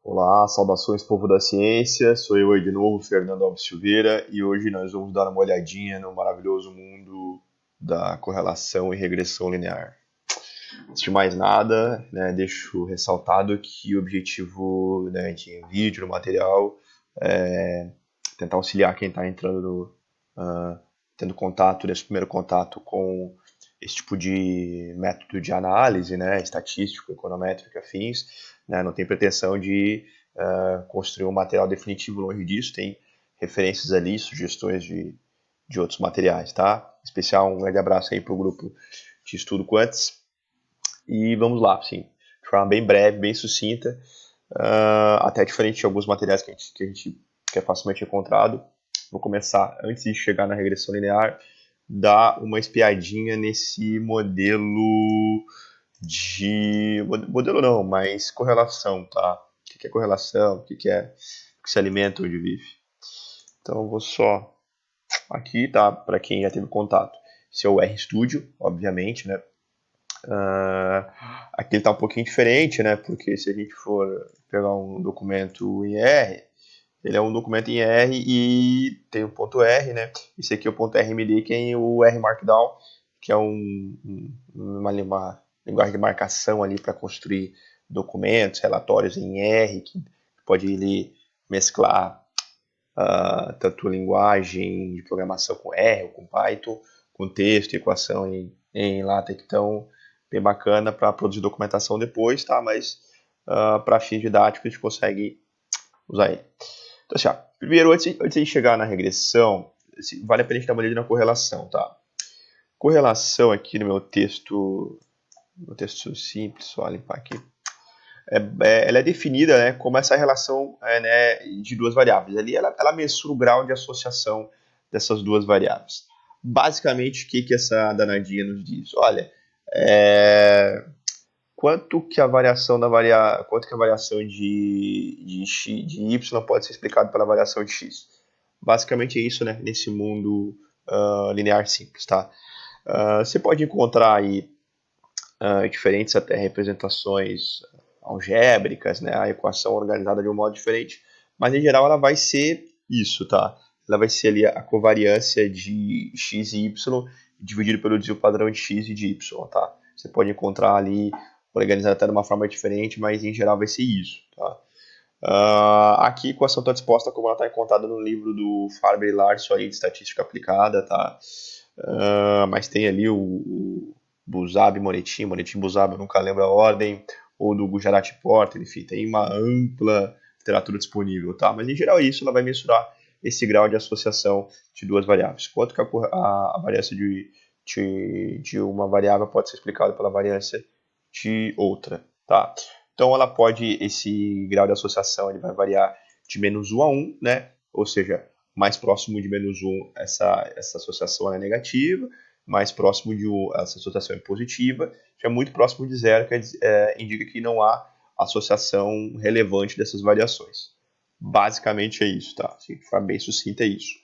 Olá, saudações povo da ciência, sou eu aí de novo, Fernando Alves Silveira, e hoje nós vamos dar uma olhadinha no maravilhoso mundo da correlação e regressão linear. Antes de mais nada, deixo ressaltado que o objetivo de vídeo, no material, é tentar auxiliar quem está entrando tendo contato, nesse primeiro contato com esse tipo de método de análise, estatístico, econométrico, afins. Não tem pretensão de construir um material definitivo longe disso, tem referências ali, sugestões de outros materiais, tá? Em especial, um grande abraço aí para o grupo de estudo Quantis. E vamos lá, sim, de forma bem breve, bem sucinta, até diferente de alguns materiais que é facilmente encontrado. Vou começar, antes de chegar na regressão linear, dar uma espiadinha nesse modelo modelo não, mas correlação, tá? O que é correlação, o que é que se alimenta onde vive. Então eu vou só aqui, tá? Para quem já teve contato. Esse é o RStudio, obviamente, né? Aqui ele está um pouquinho diferente, né? Porque se a gente for pegar um documento em R, ele é um documento em R e tem um ponto R, né? Esse aqui é o ponto RMD, que é o R Markdown, que é uma linguagem de marcação ali para construir documentos, relatórios em R, que pode ele mesclar tanto linguagem de programação com R ou com Python, com texto, equação em LaTeX. Então, bem bacana para produzir documentação depois, tá? Mas para fins didáticos a gente consegue usar ele. Então, assim, primeiro, antes de chegar na regressão, vale a pena a gente dar uma olhada na correlação, tá? Correlação aqui no meu texto simples, só limpar aqui. Ela é definida, né, como essa relação de duas variáveis. Ali ela mensura o grau de associação dessas duas variáveis. Basicamente, o que essa danadinha nos diz? Olha, quanto que a variação de x, de y pode ser explicado pela variação de x. Basicamente é isso, né, nesse mundo linear simples, tá? Você pode encontrar aí diferentes até representações algébricas, né, a equação organizada de um modo diferente, mas em geral ela vai ser isso, tá? Ela vai ser ali a covariância de x e y dividido pelo desvio padrão de x e de y, tá? Você pode encontrar ali organizado até de uma forma diferente, mas em geral vai ser isso, tá? Aqui a equação está disposta como ela está encontrada no livro do Farber e Larson aí, de estatística aplicada, tá? Mas tem ali o Buzab, Monetin, Buzab, eu nunca lembro a ordem, ou do Gujarati Porter, enfim, tem uma ampla literatura disponível, tá? Mas em geral isso, ela vai mensurar esse grau de associação de duas variáveis. Quanto que a variância de uma variável pode ser explicada pela variância de outra, tá? Então ela pode, esse grau de associação ele vai variar de menos 1 a 1, né? Ou seja, mais próximo de menos 1 essa associação é negativa, mais próximo de 1 essa associação é positiva, já muito próximo de 0 indica que não há associação relevante dessas variações. Basicamente é isso, tá? Se for bem sucinto é isso.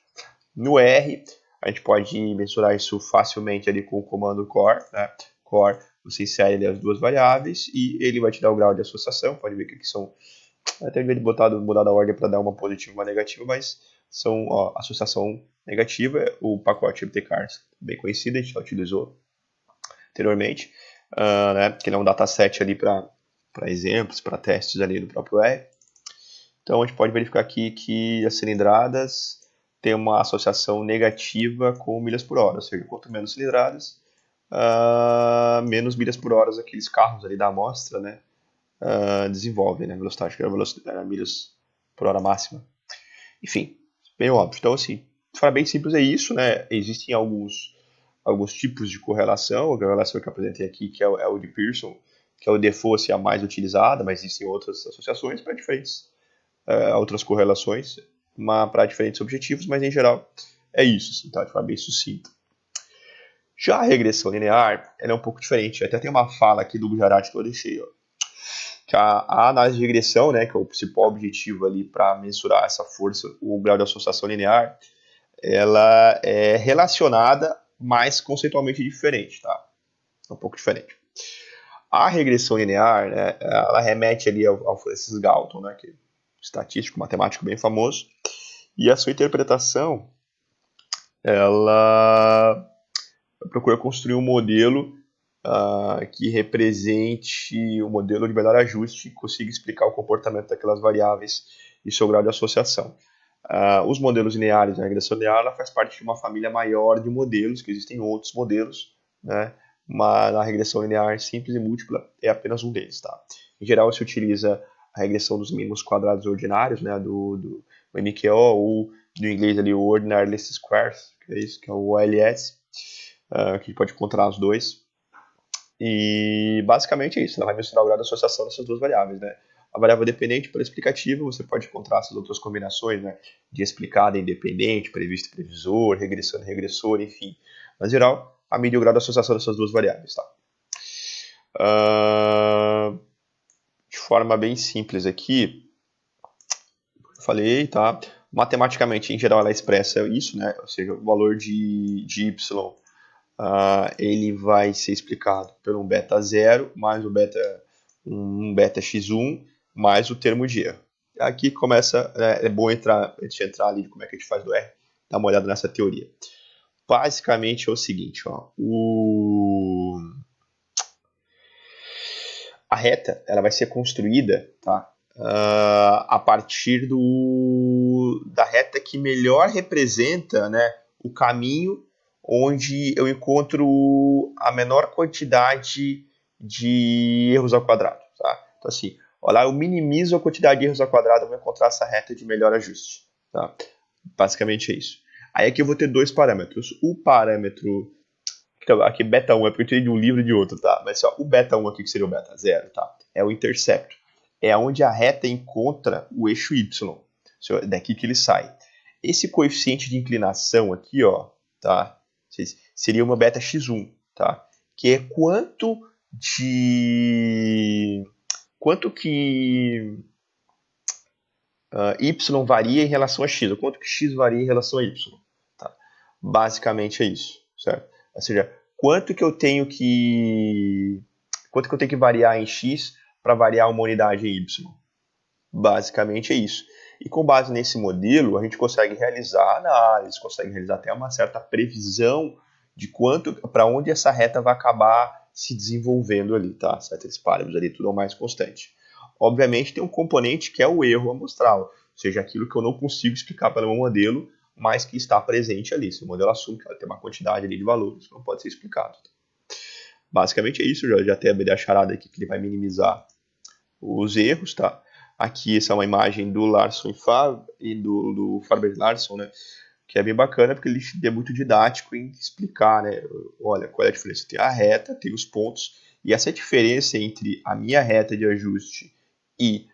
No R, a gente pode mensurar isso facilmente ali com o comando core, né? Core, você insere ali as duas variáveis e ele vai te dar o grau de associação. Pode ver que aqui são, até devia mudar a ordem para dar uma positiva e uma negativa, mas são associação negativa, o pacote MTCars, bem conhecido, a gente já utilizou anteriormente, né? Que ele é um dataset ali para exemplos, para testes ali do próprio R. Então a gente pode verificar aqui que as cilindradas têm uma associação negativa com milhas por hora, ou seja, quanto menos cilindradas, menos milhas por hora aqueles carros ali da amostra, né, desenvolvem, né, velocidade, que era milhas por hora máxima. Enfim, bem óbvio. Então, assim, para bem simples é isso, né? Existem alguns tipos de correlação. A correlação que eu apresentei aqui, que é o de Pearson, que é o default, a mais utilizada, mas existem outras associações para diferentes outras correlações, para diferentes objetivos, mas em geral é isso, assim, tá? De forma bem sucinta. Já a regressão linear, ela é um pouco diferente. Até tem uma fala aqui do Gujarati que eu deixei, ó, que a análise de regressão, né, que é o principal objetivo ali para mensurar essa força, o grau de associação linear, ela é relacionada, mas conceitualmente diferente, tá? É um pouco diferente. A regressão linear, né, ela remete ali ao Francis Galton, né, que é um estatístico, matemático bem famoso, e a sua interpretação, ela procura construir um modelo que represente o modelo de melhor ajuste e consiga explicar o comportamento daquelas variáveis e seu grau de associação. Os modelos lineares, a regressão linear, ela faz parte de uma família maior de modelos, que existem outros modelos, né? Mas a regressão linear simples e múltipla é apenas um deles. Tá? Em geral, se utiliza a regressão dos mínimos quadrados ordinários, né? do MQO, ou do inglês ali, o Ordinary Least Squares, que é isso, que é o OLS, que a gente pode encontrar os dois. E basicamente é isso, ela vai mensurar o grau de associação dessas duas variáveis, né? A variável dependente pela explicativa, você pode encontrar essas outras combinações, né? De explicada e independente, previsto e previsor, regressão e regressor, enfim. Mas, em geral, a medida e o grau de associação dessas duas variáveis, tá? De forma bem simples aqui, eu falei, tá? Matematicamente, em geral, ela expressa isso, né? Ou seja, o valor de y ele vai ser explicado por um beta 0 mais um beta x1 mais o termo de erro. Aqui começa, é bom antes de entrar ali de como é que a gente faz do R, dar uma olhada nessa teoria. Basicamente é o seguinte, ó, a reta ela vai ser construída, tá, a partir da reta que melhor representa, né, o caminho onde eu encontro a menor quantidade de erros ao quadrado. Tá? Então, assim, olha lá, eu minimizo a quantidade de erros ao quadrado, eu vou encontrar essa reta de melhor ajuste. Tá? Basicamente é isso. Aí aqui eu vou ter dois parâmetros. O parâmetro, aqui beta 1 é porque eu tirei de um livro e de outro, tá? Mas ó, o beta 1 aqui, que seria o beta 0, tá? É o intercepto. É onde a reta encontra o eixo y. Daqui que ele sai. Esse coeficiente de inclinação aqui, ó, tá? Seria uma beta x1, tá? Que é quanto que y varia em relação a x, ou quanto que x varia em relação a y. Tá? Basicamente é isso, certo? Ou seja, quanto que eu tenho que variar em x para variar uma unidade em y. Basicamente é isso. E com base nesse modelo, a gente consegue realizar análise, consegue realizar até uma certa previsão de para onde essa reta vai acabar se desenvolvendo ali, tá? Certos parâmetros ali, tudo ao mais constante. Obviamente tem um componente que é o erro amostral, ou seja, aquilo que eu não consigo explicar pelo meu modelo, mas que está presente ali. Se o modelo assume que ela tem uma quantidade ali de valores, não pode ser explicado. Basicamente é isso, já tem a charada aqui que ele vai minimizar os erros, tá? Aqui essa é uma imagem do Larson e do Faber Larson, né? Que é bem bacana porque ele é muito didático em explicar, né? Olha, qual é a diferença? Tem a reta, tem os pontos, e essa diferença entre a minha reta de ajuste e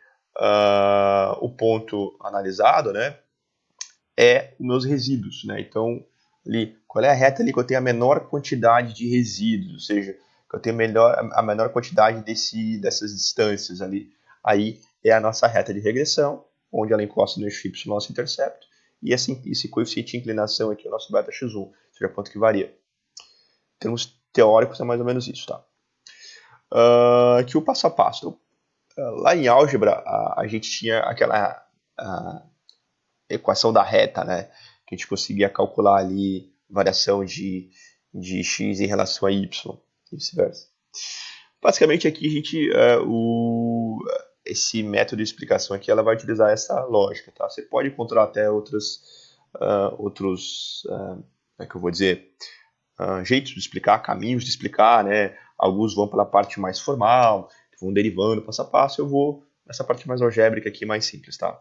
o ponto analisado, né? É os meus resíduos, né? Então, ali, qual é a reta ali que eu tenho a menor quantidade de resíduos, ou seja, que eu tenho a menor quantidade dessas distâncias ali. Aí é a nossa reta de regressão, onde ela encosta no eixo y, nosso intercepto, e esse coeficiente de inclinação aqui é o nosso beta x1, ou seja, quanto que varia. Em termos teóricos é mais ou menos isso, tá? Aqui o passo a passo. Lá em álgebra, a gente tinha aquela equação da reta, né? Que a gente conseguia calcular ali variação de x em relação a y, e vice-versa. Basicamente aqui a gente, esse método de explicação aqui, ela vai utilizar essa lógica, tá? Você pode encontrar até outros, como é que eu vou dizer, jeitos de explicar, caminhos de explicar, né? Alguns vão pela parte mais formal, vão derivando passo a passo, eu vou nessa parte mais algébrica aqui, mais simples, tá?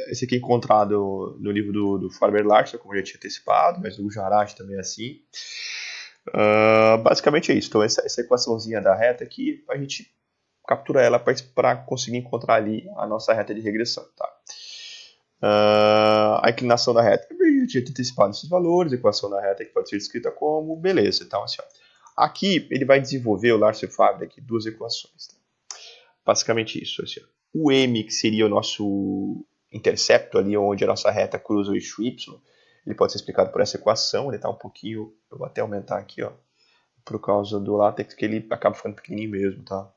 Esse aqui é encontrado no livro do Faber Larson, como eu já tinha antecipado, mas no Jarach também é assim. Basicamente é isso. Então essa equaçãozinha da reta aqui, a gente captura ela para conseguir encontrar ali a nossa reta de regressão. Tá? A inclinação da reta, eu já tinha antecipado esses valores, a equação da reta que pode ser escrita como, beleza. Então, assim, ó. Aqui ele vai desenvolver, o Larson e o Faber, aqui, duas equações. Tá? Basicamente isso. Assim, ó. O M, que seria o nosso intercepto ali, onde a nossa reta cruza o eixo Y, ele pode ser explicado por essa equação, ele está um pouquinho, eu vou até aumentar aqui, ó, por causa do látex, que ele acaba ficando pequenininho mesmo, tá?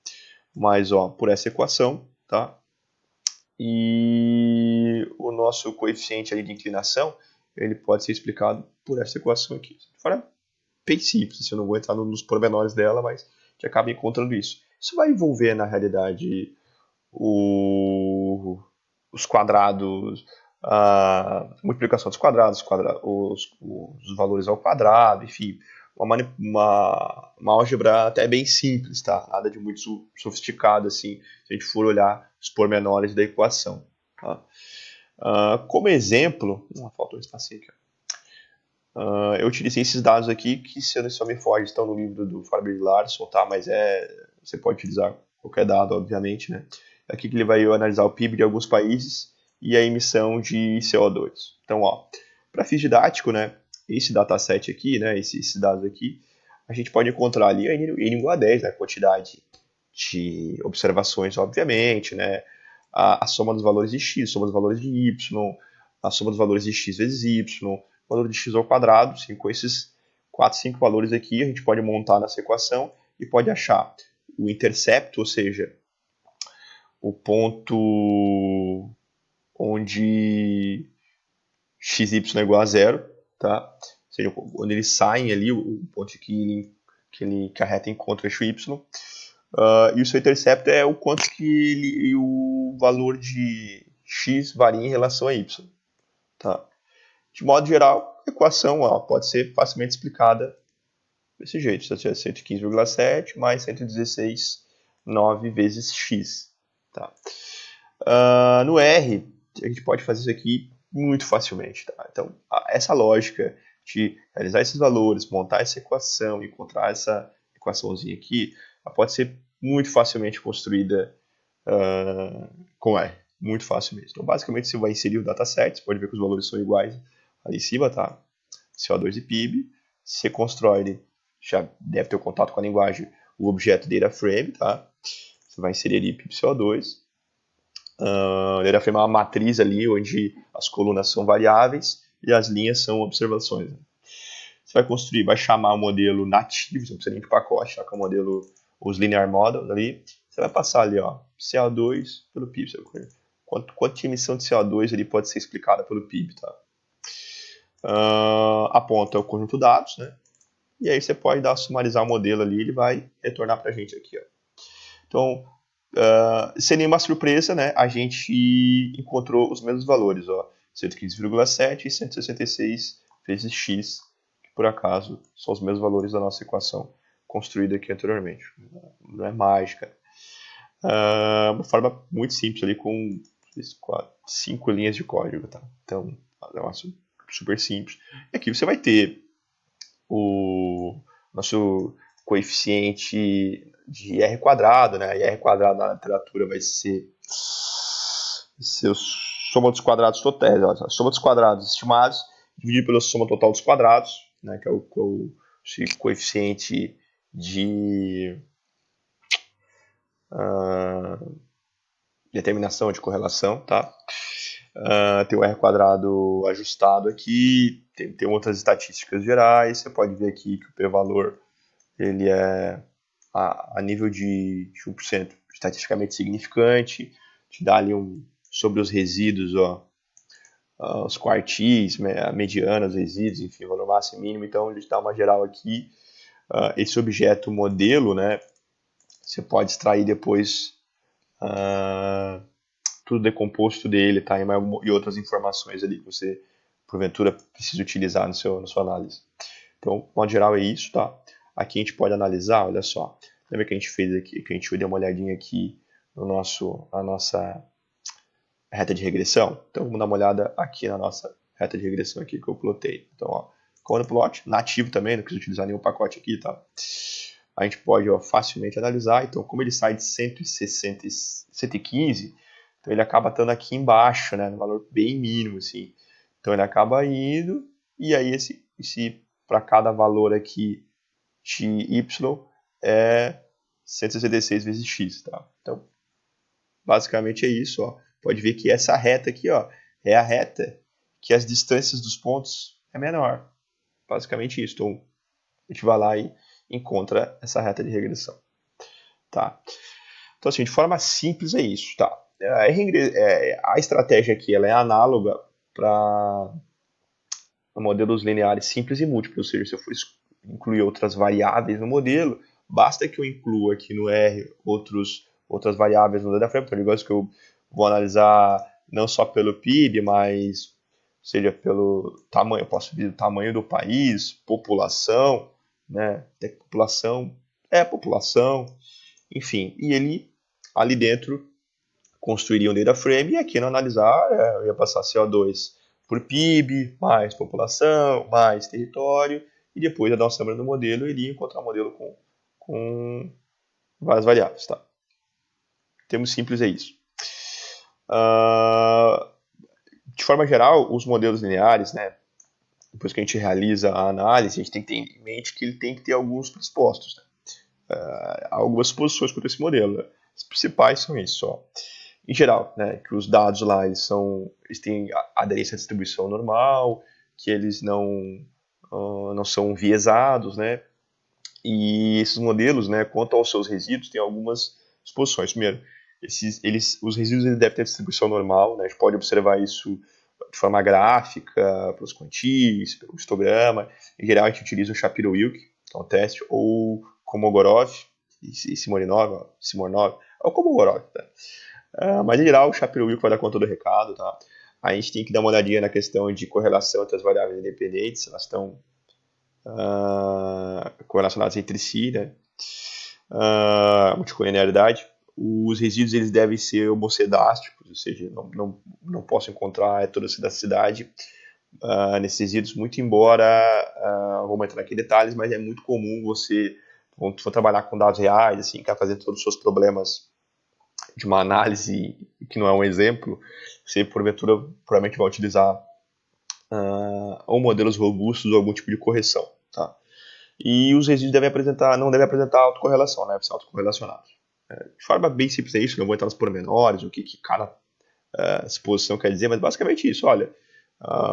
Mas, ó, por essa equação, tá? E o nosso coeficiente ali de inclinação, ele pode ser explicado por essa equação aqui. De forma bem simples, assim, eu não vou entrar nos pormenores dela, mas a gente acaba encontrando isso. Isso vai envolver, na realidade, os quadrados, a multiplicação dos quadrados, os valores ao quadrado, enfim, uma álgebra até bem simples, tá? Nada de muito sofisticado, assim, se a gente for olhar os pormenores da equação. Tá? Como exemplo, faltou um espacinho aqui. Eu utilizei esses dados aqui, que se eu não me foge, estão no livro do Faber Larson, tá? Mas você pode utilizar qualquer dado, obviamente, né? Aqui que ele vai analisar o PIB de alguns países e a emissão de CO2. Então, ó, para fins didático, né? Esse dataset aqui, né? Esses dados aqui, a gente pode encontrar ali N igual a 10, né? A quantidade de observações, obviamente, né? A soma dos valores de x, a soma dos valores de y, a soma dos valores de x vezes y, valor de x ao quadrado. Assim, com esses 4, 5 valores aqui, a gente pode montar nessa equação e pode achar o intercepto, ou seja, o ponto onde xy é igual a zero, tá? Ou seja, onde eles saem ali, o ponto que ele carreta encontra o eixo y. E o seu intercepto é o quanto que o valor de x varia em relação a y. Tá? De modo geral, a equação pode ser facilmente explicada desse jeito. Isso é 115,7 mais 116,9 vezes x. Tá? No R, a gente pode fazer isso aqui muito facilmente. Tá? Então, essa lógica de realizar esses valores, montar essa equação, encontrar essa equaçãozinha aqui, ela pode ser muito facilmente construída com R. Muito fácil mesmo. Então, basicamente, você vai inserir o dataset, você pode ver que os valores são iguais ali em cima, tá? CO2 e PIB. Você constrói ele, já deve ter o contato com a linguagem, o objeto data frame, tá? Você vai inserir ali PIB CO2. Data frame é uma matriz ali onde as colunas são variáveis e as linhas são observações. Né? Você vai construir, vai chamar o modelo nativo, você não precisa nem de pacote, tá? Que é o modelo, os linear models ali. Você vai passar ali, ó, CO2 pelo PIB. Quanto de emissão de CO2 ele pode ser explicada pelo PIB, tá? Aponta o conjunto de dados, né? E aí você pode sumarizar o modelo ali, ele vai retornar para a gente aqui, ó. Então, sem nenhuma surpresa, né? A gente encontrou os mesmos valores, ó, 115,7 e 166 vezes x, que por acaso são os mesmos valores da nossa equação construída aqui anteriormente. Não é mágica. Uma forma muito simples ali com 5 linhas de código, tá? Então, é um negócio super simples. E aqui você vai ter o nosso coeficiente de R quadrado, né? E R quadrado na literatura vai ser a soma dos quadrados totais, a soma dos quadrados estimados dividido pela soma total dos quadrados, né? Que é o coeficiente de determinação de correlação, tá? Tem o R quadrado ajustado aqui, tem outras estatísticas gerais, você pode ver aqui que o p-valor ele é a nível de 1% estatisticamente significante, te dá ali sobre os resíduos, ó, os quartis, a mediana, os resíduos, enfim, o valor máximo e mínimo, então ele te dá uma geral aqui. Esse objeto modelo, né, você pode extrair depois tudo decomposto dele, tá? E outras informações ali que você, porventura, precisa utilizar na sua análise. Então, de modo geral, é isso, tá? Aqui a gente pode analisar, olha só. Lembra que a gente fez aqui, que a gente deu uma olhadinha aqui na nossa reta de regressão? Então, vamos dar uma olhada aqui na nossa reta de regressão aqui que eu plotei. Então, ó, command plot, nativo também, não preciso utilizar nenhum pacote aqui, tá? A gente pode facilmente analisar. Então, como ele sai de 115, então ele acaba estando aqui embaixo, né, no valor bem mínimo, assim. Então ele acaba indo, e aí esse para cada valor aqui de y é 166 vezes x, tá? Então, basicamente é isso, ó. Pode ver que essa reta aqui, ó, é a reta que as distâncias dos pontos é menor. Basicamente isso. Então, a gente vai lá e encontra essa reta de regressão. Tá? Então, assim, de forma simples é isso. Tá? A estratégia aqui ela é análoga para modelos lineares simples e múltiplos, ou seja, se eu for incluir outras variáveis no modelo, basta que eu inclua aqui no R outras variáveis no data frame, então digamos que eu vou analisar não só pelo PIB, mas seja pelo tamanho, eu posso ver o tamanho do país, população, né? População, enfim, e ele ali dentro construiria um data frame e aqui no analisar eu ia passar CO2 por PIB, mais população, mais território, e depois a dar uma summary do modelo, ele ia encontrar um modelo com várias variáveis. Tá? Termos simples é isso. De forma geral, os modelos lineares, né, depois que a gente realiza a análise, a gente tem que ter em mente que ele tem que ter alguns pressupostos. Né? Algumas suposições quanto a esse modelo. Né? As principais são isso. Ó. Em geral, né, que os dados lá eles têm aderência à distribuição normal, que eles não são viesados, né, e esses modelos, né, quanto aos seus resíduos, tem algumas suposições. Primeiro, os resíduos eles devem ter distribuição normal, né, a gente pode observar isso de forma gráfica, pelos quantis, pelo histograma. Em geral, a gente utiliza o Shapiro-Wilk, que é um teste, ou Kolmogorov e Simoninov, ou Kolmogorov, tá? Mas em geral o Shapiro-Wilk vai dar conta do recado, tá? A gente tem que dar uma olhadinha na questão de correlação entre as variáveis independentes, elas estão correlacionadas entre si, né? Multicolinearidade. Os resíduos eles devem ser homocedásticos, ou seja, não posso encontrar toda a cidade nesses resíduos, muito embora, vamos entrar aqui em detalhes, mas é muito comum você, quando for trabalhar com dados reais, assim, quer fazer todos os seus problemas de uma análise que não é um exemplo, você porventura provavelmente vai utilizar ou modelos robustos ou algum tipo de correção. Tá? E os resíduos não devem apresentar autocorrelação, né? Devem ser autocorrelacionados. De forma bem simples é isso, não vou entrar nos pormenores, o que cada exposição quer dizer, mas basicamente isso. Olha,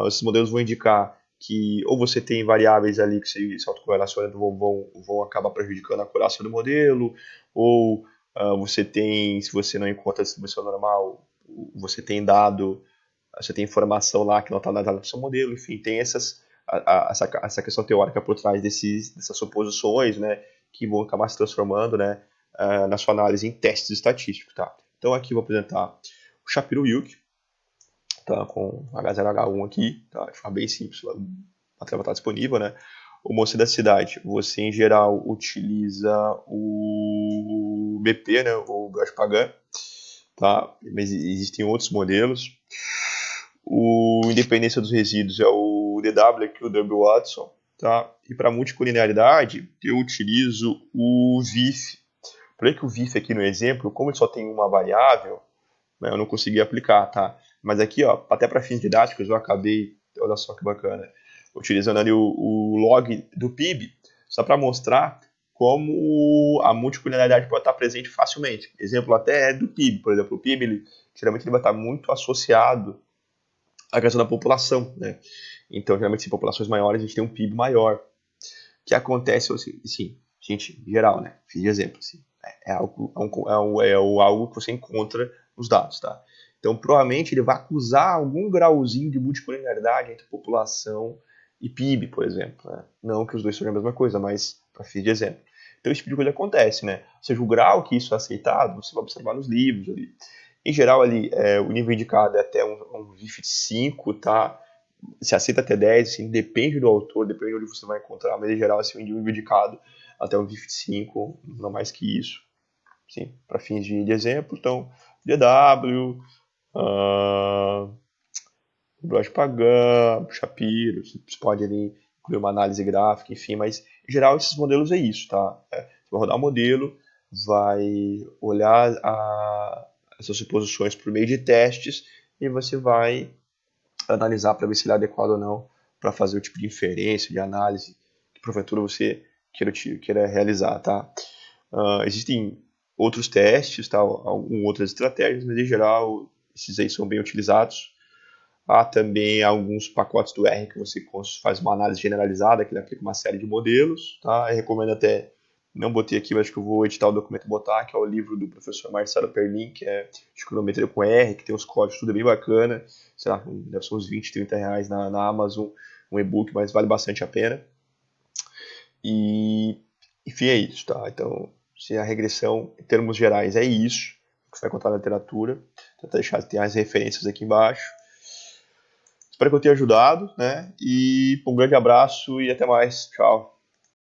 esses modelos vão indicar que ou você tem variáveis ali que se autocorrelacionam vão acabar prejudicando a acurácia do modelo, ou você tem, se você não encontra a distribuição normal, você tem informação lá que não está analisada no seu modelo, enfim, tem essa questão teórica por trás dessas suposições, né, que vão acabar se transformando, né, na sua análise em testes estatísticos. Tá? Então aqui eu vou apresentar o Shapiro-Wilk, tá, com H0H1 aqui, tá, de forma bem simples, a matéria está disponível, né. O homocedasticidade, você em geral utiliza o BP, né, o Gauss-Pagan, tá, mas existem outros modelos. O independência dos resíduos é o DW, aqui o W. Watson, tá, e para multicolinearidade eu utilizo o VIF. Por que o VIF aqui no exemplo, como ele só tem uma variável, né, eu não consegui aplicar, tá? Mas aqui, ó, até para fins didáticos, eu acabei, olha só que bacana, utilizando ali o log do PIB, só para mostrar como a multicolinearidade pode estar presente facilmente. Exemplo até do PIB, por exemplo, o PIB geralmente ele vai estar muito associado à questão da população, né? Então, geralmente, se populações maiores, a gente tem um PIB maior. O que acontece, assim, gente, em geral, né? Fiz de exemplo, assim, é algo que você encontra nos dados, tá? Então, provavelmente, ele vai acusar algum grauzinho de multicolinearidade entre população e PIB, por exemplo. Né? Não que os dois sejam a mesma coisa, mas para fins de exemplo. Então, esse tipo de coisa acontece, né? Ou seja, o grau que isso é aceitado, você vai observar nos livros ali. Em geral, ali, o nível indicado é até um VIF de 5, tá? Se aceita até 10, assim, depende do autor, depende de onde você vai encontrar, mas em geral, assim, o nível indicado até um VIF de 5, não mais que isso. Sim, para fins de exemplo, então, DW, Gauss-Pagan, Shapiro, você pode ali incluir uma análise gráfica, enfim, mas em geral esses modelos é isso, tá? Você vai rodar o modelo, vai olhar essas suposições por meio de testes e você vai analisar para ver se ele é adequado ou não para fazer o tipo de inferência, de análise que porventura você queira realizar, tá? Existem outros testes, tá? Outras estratégias, mas em geral esses aí são bem utilizados. Há também alguns pacotes do R que você faz uma análise generalizada, que ele aplica uma série de modelos. Tá? Eu recomendo até, não botei aqui, mas acho que eu vou editar o documento e botar, que é o livro do professor Marcelo Perlin, que é de econometria com R, que tem os códigos, tudo é bem bacana. Sei lá, deve ser uns 20, 30 reais na Amazon, um e-book, mas vale bastante a pena. E, enfim, é isso, tá? Então, se a regressão, em termos gerais, é isso que você vai encontrar na literatura. Vou deixar tem as referências aqui embaixo. Espero que eu tenha ajudado, né? E um grande abraço e até mais. Tchau.